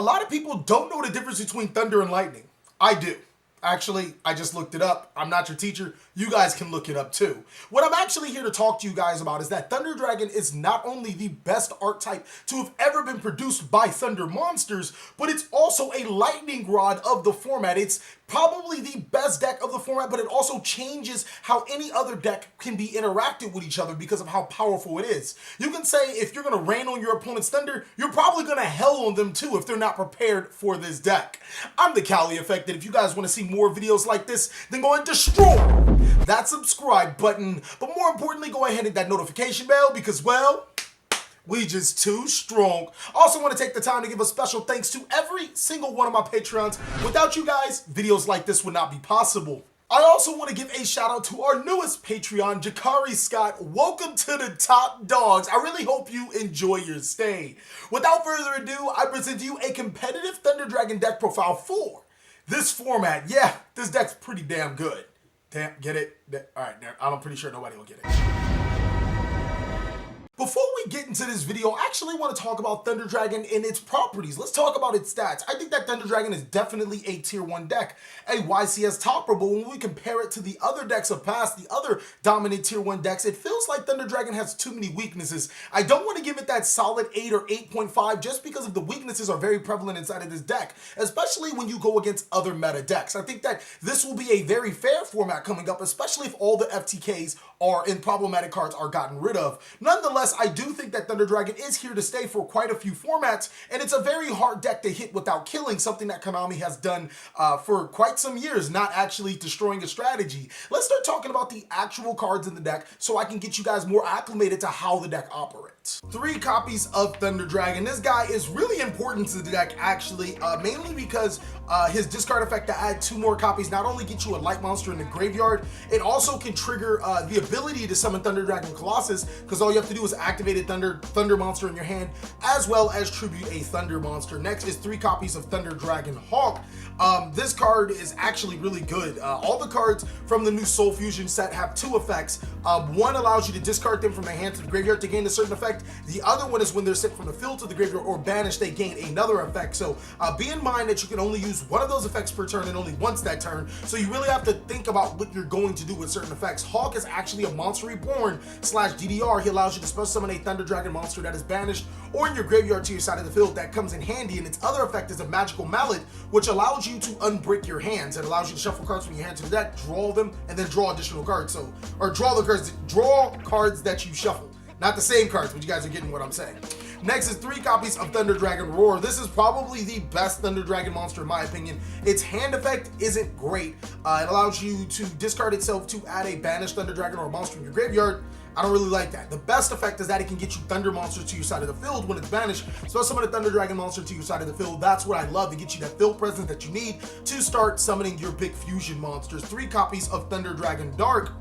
A lot of people don't know the difference between thunder and lightning. I do. Actually, I just looked it up. I'm not your teacher. You guys can look it up too. What I'm actually here to talk to you guys about is that Thunder Dragon is not only the best archetype to have ever been produced by Thunder monsters, but it's also a lightning rod of the format. It's probably the best deck of the format, but it also changes how any other deck can be interacted with each other because of how powerful it is. You can say if you're going to rain on your opponent's Thunder, you're probably going to hell on them too if they're not prepared for this deck. I'm TheCaliEffect, and if you guys want to see more videos like this, then go and destroy that subscribe button. But more importantly, go ahead and hit that notification bell because, well, we just too strong. Also want to take the time to give a special thanks to every single one of my Patreons. Without you guys, videos like this would not be possible. I also want to give a shout out to our newest Patreon, Jakari Scott. Welcome to the top dogs. I really hope you enjoy your stay. Without further ado, I present to you a competitive Thunder Dragon deck profile for this format. Yeah, this deck's pretty damn good. Damn, get it? All right, I'm pretty sure nobody will get it. Before we get into this video, I actually want to talk about Thunder Dragon and its properties. Let's talk about its stats. I think that Thunder Dragon is definitely a tier 1 deck, a YCS topper, but when we compare it to the other decks of past, the other dominant tier 1 decks, it feels like Thunder Dragon has too many weaknesses. I don't want to give it that solid 8 or 8.5 just because of the weaknesses are very prevalent inside of this deck, especially when you go against other meta decks. I think that this will be a very fair format coming up, especially if all the FTKs and problematic cards are gotten rid of. Nonetheless, I do think that Thunder Dragon is here to stay for quite a few formats, and it's a very hard deck to hit without killing, something that Konami has done for quite some years, not actually destroying a strategy. Let's start talking about the actual cards in the deck so I can get you guys more acclimated to how the deck operates. 3 copies of Thunder Dragon. This guy is really important to the deck, actually, mainly because his discard effect to add 2 more copies not only gets you a light monster in the graveyard, it also can trigger the ability to summon Thunder Dragon Colossus, because all you have to do is activate a Thunder monster in your hand, as well as tribute a Thunder monster. Next is 3 copies of Thunder Dragon Hawk. This card is actually really good. All the cards from the new Soul Fusion set have 2 effects. One allows you to discard them from the hand to the graveyard to gain a certain effect. The other one is when they're sent from the field to the graveyard or banished, they gain another effect. So be in mind that you can only use one of those effects per turn and only once that turn. So you really have to think about what you're going to do with certain effects. Hawk is actually a Monster Reborn / DDR. He allows you to special summon a Thunder Dragon monster that is banished or in your graveyard to your side of the field. That comes in handy, and its other effect is a Magical Mallet, which allows you to unbrick your hands. It allows you to shuffle cards from your hand to the deck, draw them, and then draw additional cards. Draw cards that you shuffle. Not the same cards, but you guys are getting what I'm saying. Next is 3 copies of Thunder Dragon Roar. This is probably the best Thunder Dragon monster in my opinion. Its hand effect isn't great. It allows you to discard itself to add a banished Thunder Dragon or a monster in your graveyard. I don't really like that. The best effect is that it can get you Thunder monsters to your side of the field when it's banished. So summon a Thunder Dragon monster to your side of the field. That's what I love, to get you that field presence that you need to start summoning your big fusion monsters. 3 copies of Thunder Dragon Dark.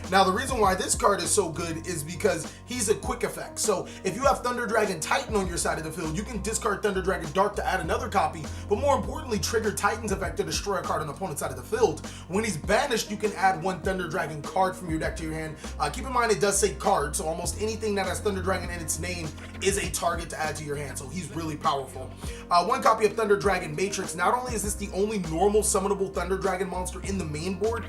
Now, the reason why this card is so good is because he's a quick effect. So if you have Thunder Dragon Titan on your side of the field, you can discard Thunder Dragon Dark to add another copy, but more importantly, trigger Titan's effect to destroy a card on the opponent's side of the field. When he's banished, you can add 1 Thunder Dragon card from your deck to your hand. Keep in mind, it does say card, so almost anything that has Thunder Dragon in its name is a target to add to your hand, so he's really powerful. 1 copy of Thunder Dragon Matrix. Not only is this the only normal summonable Thunder Dragon monster in the main board,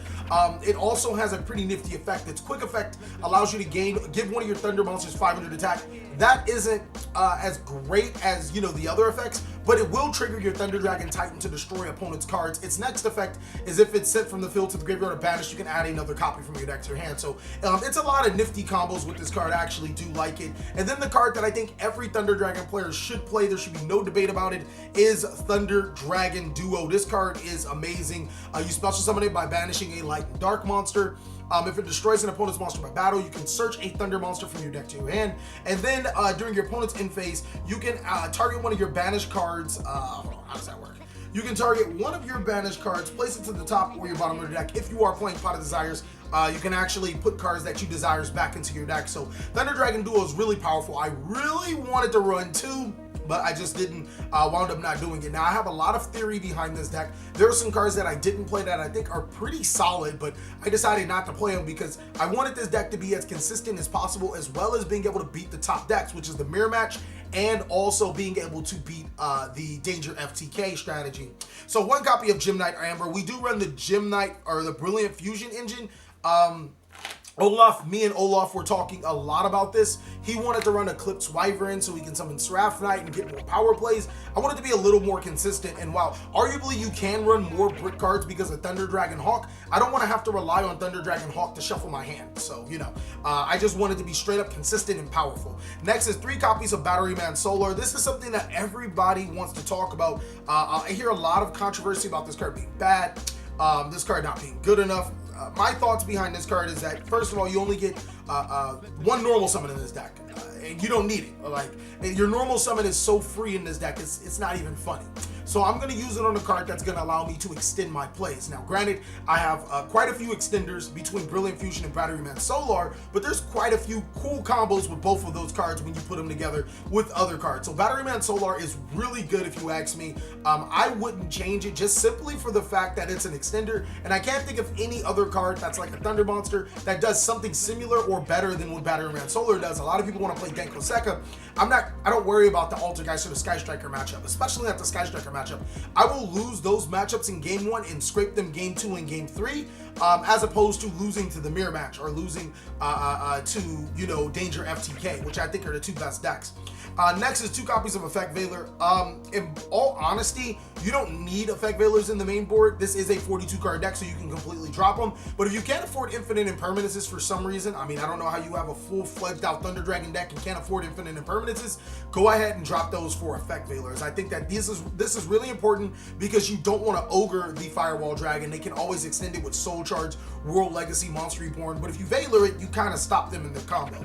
it also has a pretty nifty effect. Its quick effect allows you to give one of your Thunder monsters 500 attack. That isn't as great as, the other effects, but it will trigger your Thunder Dragon Titan to destroy opponent's cards. Its next effect is if it's sent from the field to the graveyard or banished, you can add another copy from your deck to your hand. So it's a lot of nifty combos with this card. I actually do like it. And then the card that I think every Thunder Dragon player should play, there should be no debate about it, is Thunder Dragon Duo. This card is amazing. You special summon it by banishing a light and dark monster. If it destroys an opponent's monster by battle, you can search a Thunder monster from your deck to your hand. And then during your opponent's end phase, you can target one of your banished cards. Hold on, how does that work? You can target one of your banished cards, place it to the top or your bottom of the deck. If you are playing Pot of Desires, you can actually put cards that you desires back into your deck. So Thunder Dragon Duo is really powerful. I really wanted to run 2, but I just didn't, wound up not doing it. Now, I have a lot of theory behind this deck. There are some cards that I didn't play that I think are pretty solid, but I decided not to play them because I wanted this deck to be as consistent as possible, as well as being able to beat the top decks, which is the Mirror Match and also being able to beat the Danger FTK strategy. So 1 copy of Gem Knight Amber. We do run the Gem Knight, or the Brilliant Fusion engine. Me and Olaf were talking a lot about this. He wanted to run Eclipse Wyvern so he can summon Seraph Knight and get more power plays. I wanted to be a little more consistent, and while arguably you can run more brick cards because of Thunder Dragon Hawk, I don't want to have to rely on Thunder Dragon Hawk to shuffle my hand. So, you know, I just wanted to be straight up consistent and powerful. Next is 3 copies of Batteryman Solar. This is something that everybody wants to talk about. I hear a lot of controversy about this card being bad, this card not being good enough. My thoughts behind this card is that, first of all, you only get 1 normal summon in this deck, and you don't need it. Like, your normal summon is so free in this deck, it's not even funny. So I'm going to use it on a card that's going to allow me to extend my plays. Now, granted, I have quite a few extenders between Brilliant Fusion and Batteryman Solar, but there's quite a few cool combos with both of those cards when you put them together with other cards. So Batteryman Solar is really good if you ask me. I wouldn't change it just simply for the fact that it's an extender, and I can't think of any other card that's like a Thunder Monster that does something similar or better than what Batteryman Solar does. A lot of people want to play Genko Sekka. I don't worry about the Altergeist or the Sky Striker matchup, especially at the Sky Striker matchup. I will lose those matchups in game 1 and scrape them game 2 and game 3, as opposed to losing to the mirror match or losing to, you know, Danger FTK, which I think are the 2 best decks. Next is 2 copies of Effect Veiler. In all honesty, you don't need Effect Veilers in the main board. This is a 42 card deck, so you can completely drop them. But if you can't afford Infinite Impermanences for some reason, I mean, I don't know how you have a full-fledged out Thunder Dragon deck and can't afford Infinite Impermanences, go ahead and drop those for Effect Veilers. I think that this is really important because you don't want to ogre the Firewall Dragon. They can always extend it with Soul Charge, World Legacy, Monster Reborn, but if you Veiler it, you kind of stop them in the combo.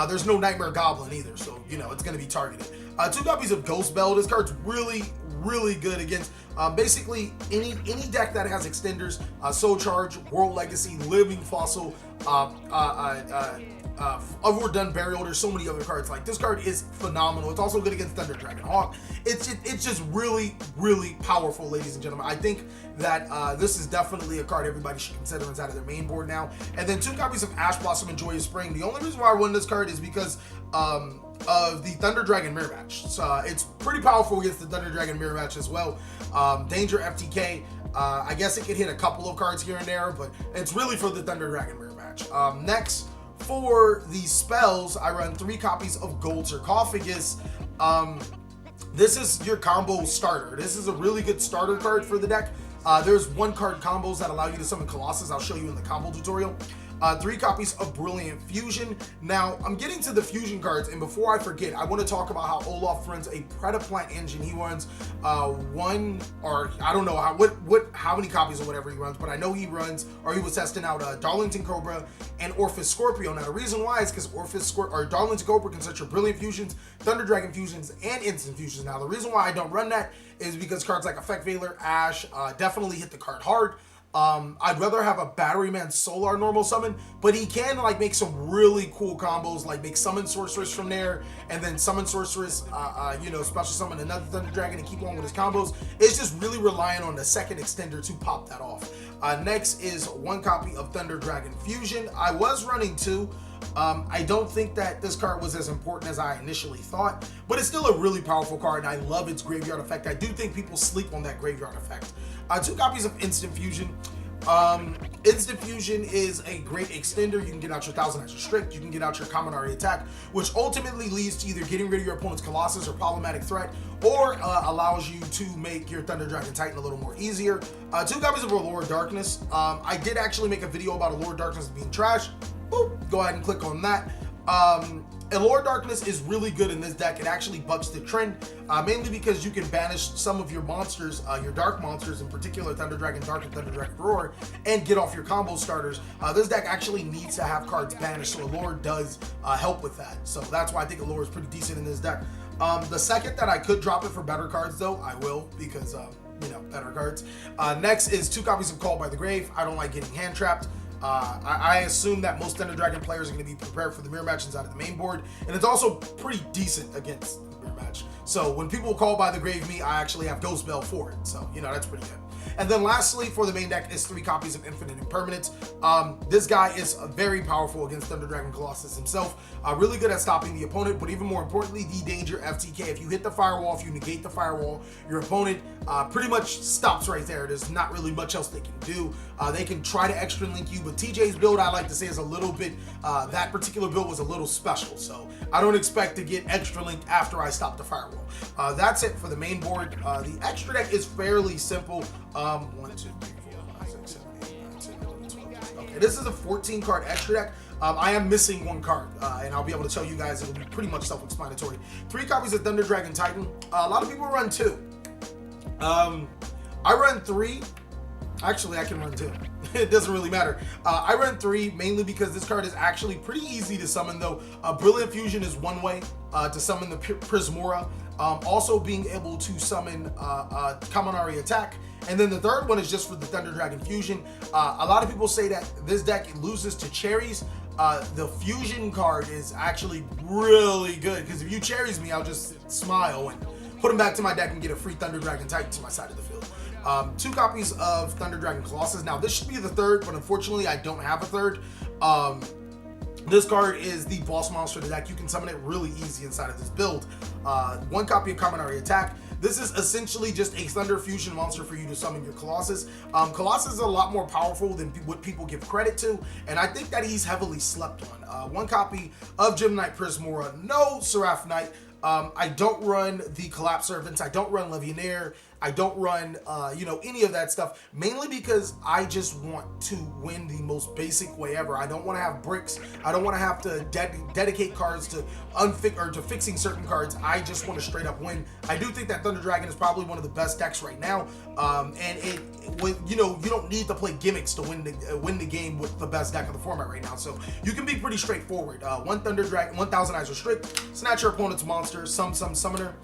There's no Nightmare Goblin either, so, you know, it's going to be targeted. 2 copies of Ghost Bell. This card's really good against basically any deck that has extenders, Soul Charge, World Legacy, Living Fossil, Overdone Burial. There's so many other cards. Like, this card is phenomenal. It's also good against Thunder Dragon Hawk. It's just really powerful, ladies and gentlemen. I think that this is definitely a card everybody should consider inside of their main board now. And then 2 copies of Ash Blossom and Joyous Spring. The only reason why I won this card is because of the Thunder Dragon mirror match. So it's pretty powerful against the Thunder Dragon mirror match as well. Danger FTK, I guess it could hit a couple of cards here and there, but it's really for the Thunder Dragon mirror match. Next, for the spells, I run 3 copies of Gold Sarcophagus. This is your combo starter. This is a really good starter card for the deck. There's 1 card combos that allow you to summon Colossus. I'll show you in the combo tutorial. 3 copies of Brilliant Fusion. Now, I'm getting to the fusion cards, and before I forget, I want to talk about how Olaf runs a Predaplant engine. He runs 1, or I don't know how many copies or whatever he runs, but I know he runs, or he was testing out Darlington Cobra and Orphis Scorpio. Now, the reason why is because Darlington Cobra can set your Brilliant Fusions, Thunder Dragon Fusions, and Instant Fusions. Now, the reason why I don't run that is because cards like Effect Veiler, Ash, definitely hit the card hard. I'd rather have a Batteryman Solar normal summon, but he can like make some really cool combos, like make Summon Sorceress from there, and then Summon Sorceress, you know, special summon another Thunder Dragon and keep on with his combos. It's just really relying on the second extender to pop that off. Next is 1 copy of Thunder Dragon Fusion. I was running 2. I don't think that this card was as important as I initially thought, but it's still a really powerful card, and I love its graveyard effect. I do think people sleep on that graveyard effect. 2 copies of Instant Fusion. Instant Fusion is a great extender. You can get out your Thousand Eyes Restrict, you can get out your Kaminari Attack, which ultimately leads to either getting rid of your opponent's Colossus or Problematic Threat, or allows you to make your Thunder Dragon Titan a little more easier. 2 copies of Allure Darkness. I did actually make a video about Allure Darkness being trash. Boop, go ahead and click on that. Allure Darkness is really good in this deck. It actually bucks the trend, mainly because you can banish some of your monsters, your dark monsters, in particular Thunder Dragon Dark and Thunder Dragon Roar, and get off your combo starters. This deck actually needs to have cards banished, so Allure does help with that. So that's why I think Allure is pretty decent in this deck. The second that I could drop it for better cards, though, I will, because, you know, better cards. Next is 2 copies of Called by the Grave. I don't like getting hand trapped. I assume that most Thunder Dragon players are going to be prepared for the mirror match inside of the main board, and it's also pretty decent against the mirror match. So when people call by the grave me, I actually have Ghost Bell for it. So, you know, that's pretty good. And then lastly, for the main deck is 3 copies of Infinite Impermanence. This guy is very powerful against Thunder Dragon Colossus himself. Really good at stopping the opponent, but even more importantly, the danger FTK. If you hit the firewall, if you negate the firewall, your opponent pretty much stops right there. There's not really much else they can do. They can try to extra link you, but TJ's build, I like to say, is a little bit, that particular build was a little special. So I don't expect to get extra linked after I stop the firewall. That's it for the main board. The extra deck is fairly simple. 1, 2, 3, 4, 5, 6, 7, 8, 9, 10, 11, 12. Okay, this is a 14 card extra deck. I am missing 1 card, and I'll be able to tell you guys it'll be pretty much self-explanatory. 3 copies of Thunder Dragon Titan. A lot of people run 2. I run 3. Actually, I can run 2. It doesn't really matter. I run 3 mainly because this card is actually pretty easy to summon, though. Brilliant Fusion is one way to summon the Prismora. Also being able to summon Kaminari Attack. And then the third one is just for the Thunder Dragon Fusion. A lot of people say that this deck loses to Cherries. The Fusion card is actually really good, because if you Cherries me, I'll just smile and put them back to my deck and get a free Thunder Dragon Titan to my side of the field. 2 copies of Thunder Dragon Colossus. Now, this should be the third, but unfortunately, I don't have a third. This card is the boss monster of the deck. You can summon it really easy inside of this build. 1 copy of Kaminari Attack. This is essentially just a Thunder Fusion monster for you to summon your Colossus. Colossus is a lot more powerful than what people give credit to, and I think that he's heavily slept on. 1 copy of Gem Knight Prismora. No Seraph Knight. I don't run the Collapse Servants. I don't run Legionnaire. I don't run, any of that stuff, mainly because I just want to win the most basic way ever. I don't want to have bricks. I don't want to have to dedicate cards to fixing certain cards. I just want to straight up win. I do think that Thunder Dragon is probably one of the best decks right now, and you don't need to play gimmicks to win the game with the best deck of the format right now. So you can be pretty straightforward. 1 Thunder Dragon, 1,000 Eyes Restrict, snatch your opponent's monster, some summoner.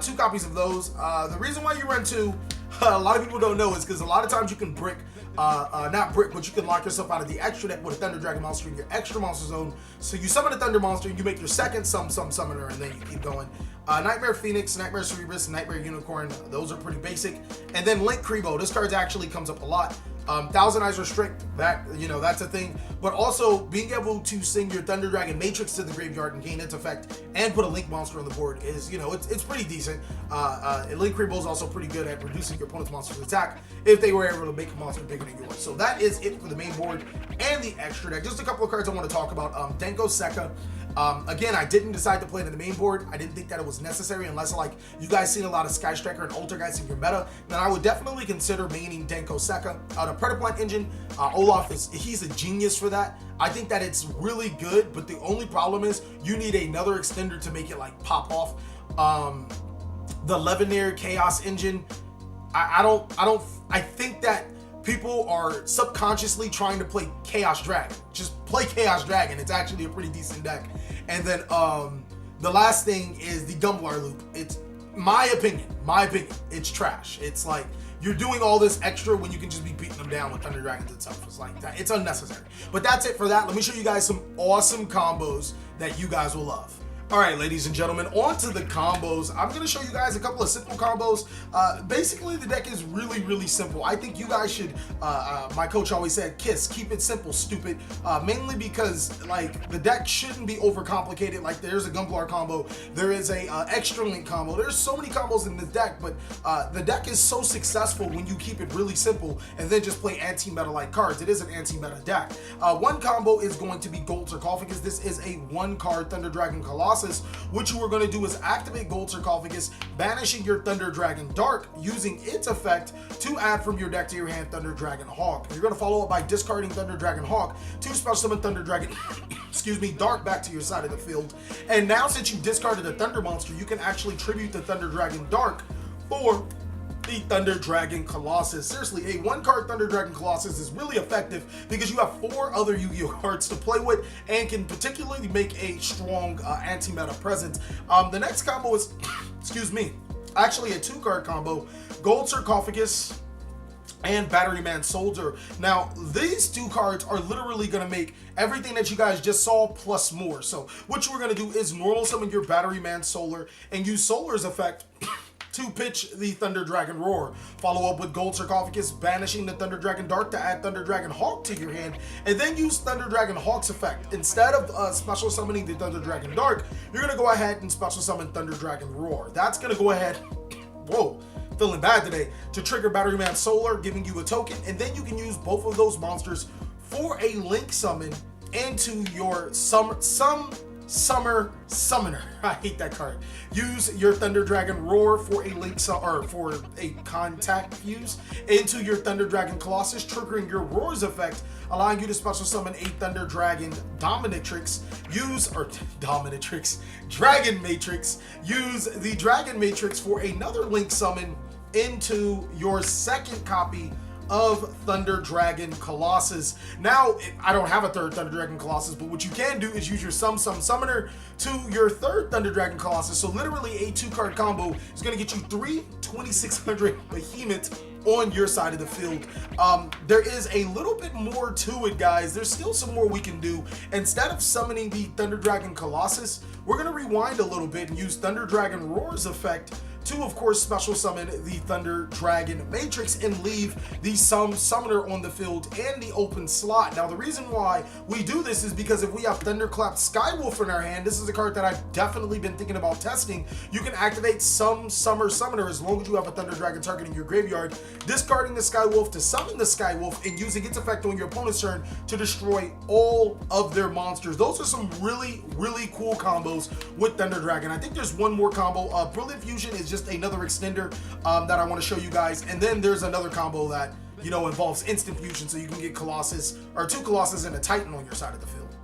2 copies of those. The reason why you run 2, a lot of people don't know, is because a lot of times you can brick, not brick, but you can lock yourself out of the extra deck with a Thunder Dragon monster in your extra monster zone. So you summon a Thunder monster, you make your second some summoner, and then you keep going. Nightmare Phoenix, Nightmare Cerebrus, Nightmare Unicorn, those are pretty basic. And then Link Kribo, this card actually comes up a lot. 1,000 Eyes Restrict, that's a thing. But also being able to send your Thunder Dragon Matrix to the graveyard and gain its effect and put a Link monster on the board is, it's pretty decent. Link Kribo is also pretty good at reducing your opponent's monster's attack if they were able to make a monster bigger than yours. So that is it for the main board and the extra deck. Just a couple of cards I want to talk about. Denko Sekka. Again, I didn't decide to play it in the main board. I didn't think that it was necessary unless you guys seen a lot of Sky Striker and Altergeist in your meta. Then I would definitely consider maining Denko Sekka. The Predaplant engine, Olaf he's a genius for that. I think that it's really good, but the only problem is you need another extender to make it pop off. The Legionnaire Chaos engine, I think that people are subconsciously trying to play Chaos Dragon. Just play Chaos Dragon. It's actually a pretty decent deck. And then the last thing is the Gumblar loop. It's my opinion, it's trash. It's like you're doing all this extra when you can just be beating them down with Thunder Dragons itself. It's like that. It's unnecessary. But that's it for that. Let me show you guys some awesome combos that you guys will love. All right, ladies and gentlemen, on to the combos. I'm going to show you guys a couple of simple combos. Basically, the deck is really, really simple. I think you guys should, my coach always said, keep it simple, stupid. Mainly because, the deck shouldn't be overcomplicated. There's a Gumblar combo. There is a Extra Link combo. There's so many combos in this deck, but the deck is so successful when you keep it really simple and then just play anti-meta-like cards. It is an anti-meta deck. One combo is going to be Gold Sarcophagus. This is a 1-card Thunder Dragon Colossus. What you are going to do is activate Gold Sarcophagus, banishing your Thunder Dragon Dark, using its effect to add from your deck to your hand Thunder Dragon Hawk. You're going to follow up by discarding Thunder Dragon Hawk to special summon Thunder Dragon Dark back to your side of the field. And now, since you discarded a Thunder monster, you can actually tribute the Thunder Dragon Dark for the Thunder Dragon Colossus. Seriously, a 1-card Thunder Dragon Colossus is really effective because you have 4 other Yu-Gi-Oh cards to play with and can particularly make a strong anti-meta presence. The next combo is, actually a 2-card combo. Gold Sarcophagus, and Batteryman Soldier. Now, these two cards are literally going to make everything that you guys just saw plus more. So what we're going to do is normal summon your Batteryman Solar and use Solar's effect to pitch the Thunder Dragon Roar. Follow up with Gold Sarcophagus, banishing the Thunder Dragon Dark to add Thunder Dragon Hawk to your hand, and then use Thunder Dragon Hawk's effect. Instead of special summoning the Thunder Dragon Dark, you're going to go ahead and special summon Thunder Dragon Roar. That's going to go ahead, whoa, feeling bad today, to trigger Batteryman Solar, giving you a token, and then you can use both of those monsters for a link summon into your Summer Summoner. I hate that card. Use your Thunder Dragon Roar for a link or for a contact fuse into your Thunder Dragon Colossus, triggering your Roar's effect, allowing you to special summon a Thunder Dragon Dominatrix. Dragon Matrix. Use the Dragon Matrix for another link summon into your second copy of Thunder Dragon Colossus. Now, I don't have a third Thunder Dragon Colossus, but what you can do is use your Summoner to your third Thunder Dragon Colossus. So literally a 2-card combo is going to get you 3 2600 behemoths on your side of the field. There is a little bit more to it, guys. There's still some more we can do. Instead of summoning the Thunder Dragon Colossus, we're going to rewind a little bit and use Thunder Dragon Roar's effect to, of course, special summon the Thunder Dragon Matrix and leave the Summoner on the field and the open slot. Now, the reason why we do this is because if we have Thunderclap Skywolf in our hand, this is a card that I've definitely been thinking about testing. You can activate some Summoner as long as you have a Thunder Dragon target in your graveyard, discarding the Skywolf to summon the Skywolf and using its effect on your opponent's turn to destroy all of their monsters. Those are some really, really cool combos with Thunder Dragon. I think there's one more combo. Brilliant Fusion is just another extender that I want to show you guys, and then there's another combo that, you know, involves instant fusion, so you can get Colossus or 2 Colossus and a Titan on your side of the field.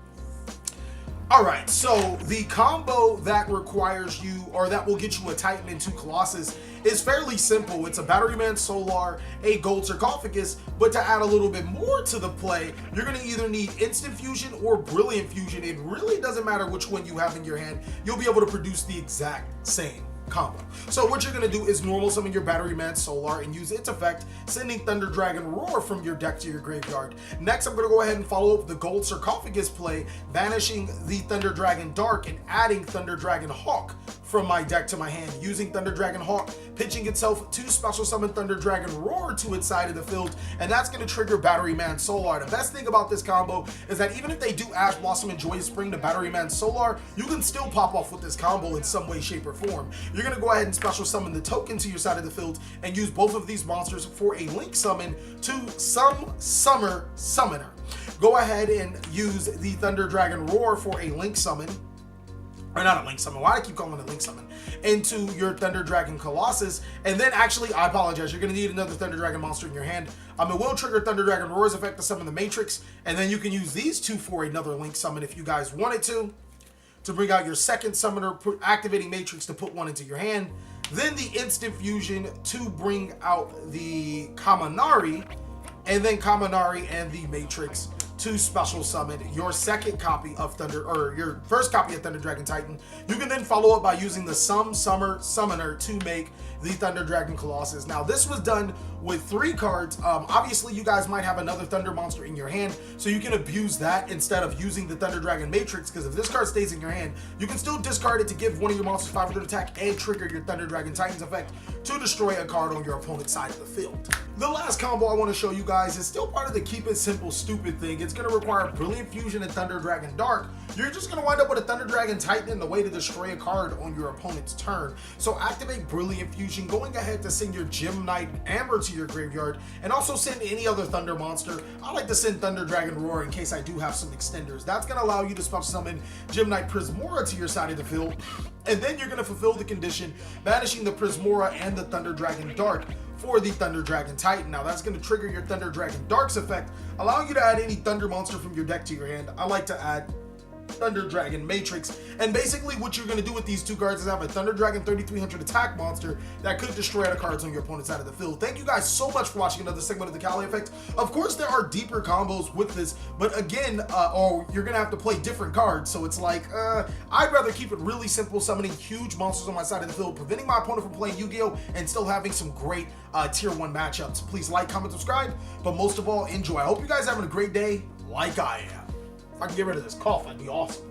All right, so the combo that requires you, or that will get you a Titan and 2 Colossus, is fairly simple. It's a Batteryman Solar, a Gold Sarcophagus, but to add a little bit more to the play, you're going to either need Instant Fusion or Brilliant Fusion. It really doesn't matter which one you have in your hand. You'll be able to produce the exact same combo. So what you're going to do is normal summon your Batteryman Solar and use its effect, sending Thunder Dragon Roar from your deck to your graveyard. Next, I'm going to go ahead and follow up the Gold Sarcophagus play, banishing the Thunder Dragon Dark and adding Thunder Dragon Hawk from my deck to my hand, using Thunder Dragon Hawk, pitching itself to special summon Thunder Dragon Roar to its side of the field, and that's going to trigger Batteryman Solar. The best thing about this combo is that even if they do Ash Blossom and Joyous Spring to Batteryman Solar, you can still pop off with this combo in some way, shape, or form. You're going to go ahead and special summon the token to your side of the field and use both of these monsters for a link summon to some Summoner. Go ahead and use the Thunder Dragon Roar for a link summon, or not a link summon, why do I keep calling it a link summon, into your Thunder Dragon Colossus. And then actually, I apologize, you're going to need another Thunder Dragon monster in your hand. It will trigger Thunder Dragon Roar's effect to summon the Matrix, and then you can use these two for another link summon if you guys wanted to bring out your second Summoner, activating Matrix to put one into your hand. Then the Instant Fusion to bring out the Kaminari, and then Kaminari and the Matrix to special summon your second copy of Thunder, or your first copy of Thunder Dragon Titan. You can then follow up by using the Summoner to make the Thunder Dragon Colossus. Now, this was done with 3 cards. Obviously, you guys might have another Thunder monster in your hand, so you can abuse that instead of using the Thunder Dragon Matrix, because if this card stays in your hand, you can still discard it to give one of your monsters 500 attack and trigger your Thunder Dragon Titan's effect to destroy a card on your opponent's side of the field. The last combo I want to show you guys is still part of the keep it simple stupid thing. It's going to require Brilliant Fusion and Thunder Dragon Dark. You're just going to wind up with a Thunder Dragon Titan in the way to destroy a card on your opponent's turn. So activate Brilliant Fusion, going ahead to send your Gem Knight Amber to your graveyard, and also send any other Thunder monster. I like to send Thunder Dragon Roar in case I do have some extenders. That's going to allow you to special summon Gem Knight Prismora to your side of the field, and then you're going to fulfill the condition, banishing the Prismora and the Thunder Dragon Dark for the Thunder Dragon Titan. Now, that's going to trigger your Thunder Dragon Dark's effect, allowing you to add any Thunder monster from your deck to your hand. I like to add Thunder Dragon Matrix. And basically what you're going to do with these two cards is have a Thunder Dragon 3300 attack monster that could destroy other cards on your opponent's side of the field. Thank you guys so much for watching another segment of the TheCaliEffect. Of course, there are deeper combos with this, but again, you're going to have to play different cards. So it's like, I'd rather keep it really simple, summoning huge monsters on my side of the field, preventing my opponent from playing Yu-Gi-Oh! And still having some great tier 1 matchups. Please like, comment, subscribe, but most of all, enjoy. I hope you guys are having a great day like I am. If I can get rid of this cough, that'd be awesome.